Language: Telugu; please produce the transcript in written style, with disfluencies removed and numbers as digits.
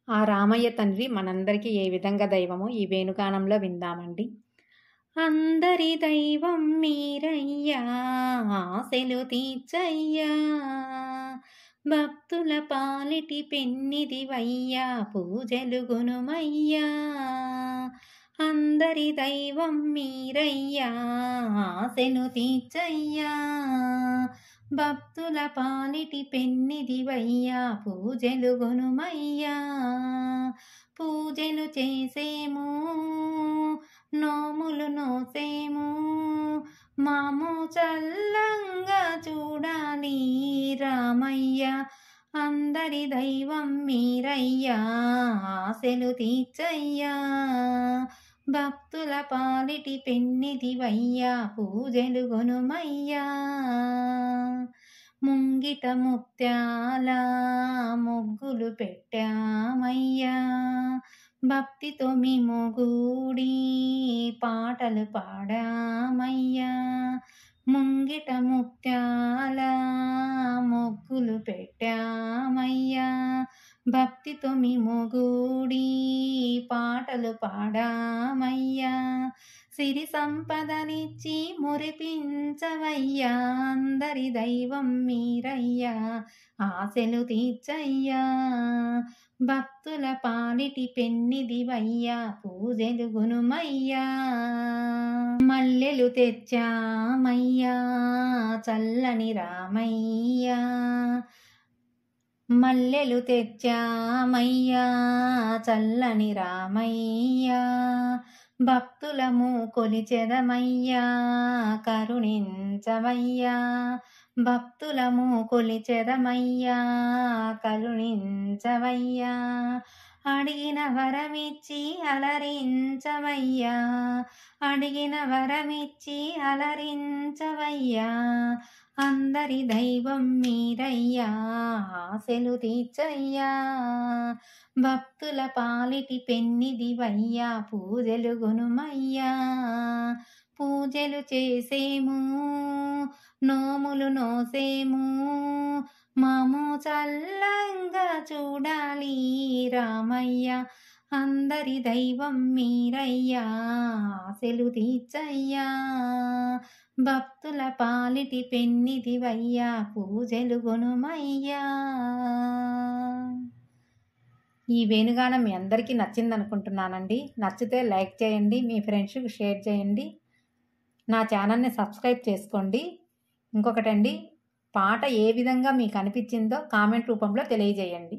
ఆ రామయ్య తండ్రి మనందరికీ ఏ విధంగా దైవమో ఈ వేణుగానంలో విందామండి. అందరి దైవం మీరయ్యా, ఆశలు తీర్చయ్యా, భక్తుల పాలిటి పెన్నిదివయ్యా, పూజలు గునుమయ్యా. అందరి దైవం మీరయ్యా, ఆశలు తీర్చయ్యా, భక్తుల పాలిటి పెన్నిదివయ్యా, పూజలు గునుమయ్యా. పూజలు చేసేము, నోములు నోసేము, మాము చల్లంగా చూడాలి రామయ్య. అందరి దైవం మీరయ్యా, ఆశలు తీర్చయ్యా, భక్తుల పాలిటి పెన్నిదివయ్యా, పూజలు గొనుమయ్యా. ముంగిట ముత్యాల ముగ్గులు పెట్టామయ్యా, భక్తితో మేము గూడి పాటలు పాడామయ్యా. ముంగిట ముత్యాల ముగ్గులు పెట్టామయ్యా, భక్తితో మేము గూడి పాటలు పాడామయ్యా. సిరి సంపదనిచ్చి మురిపించవయ్యా, అందరి దైవం మీరయ్యా, ఆశలు తీర్చయ్యా, భక్తుల పాలిటి పెన్నిదివయ్యా, పూజలు గునుమయ్యా. మల్లెలు తెచ్చామయ్యా, చల్లని రామయ్యా, మల్లెలు తెచ్చామయ్యా, చల్లని రామయ్యా, భక్తులము కొలిచెదమయ్యా, కరుణించవయ్యా, భక్తులము కొలిచెదమయ్యా, కరుణించవయ్యా. అడిగిన వరమిచ్చి అలరించవయ్యా, అడిగిన వరమిచ్చి అలరించవయ్యా, అందరి దైవం మీరయ్యా, ఆశలు తీర్చయ్యా, భక్తుల పాలిటి పెన్నిదివయ్యా, పూజలు గునుమయ్యా. పూజలు చేసేము, నోములు నోసేము, మాము చల్లంగా చూడాలి రామయ్య. అందరి దైవం మీరయ్యా, ఆశలు తీర్చయ్యా, భక్తుల పాలిటి పెన్నిదివయ్యా, పూజలు గునుమయ్యా. ఈ వేణుగానం మీ అందరికీ నచ్చిందనుకుంటున్నానండి. నచ్చితే లైక్ చేయండి, మీ ఫ్రెండ్స్కి షేర్ చేయండి, నా ఛానల్ని సబ్స్క్రైబ్ చేసుకోండి. ఇంకొకటండి, పాట ఏ విధంగా మీకు అనిపించిందో కామెంట్ రూపంలో తెలియజేయండి.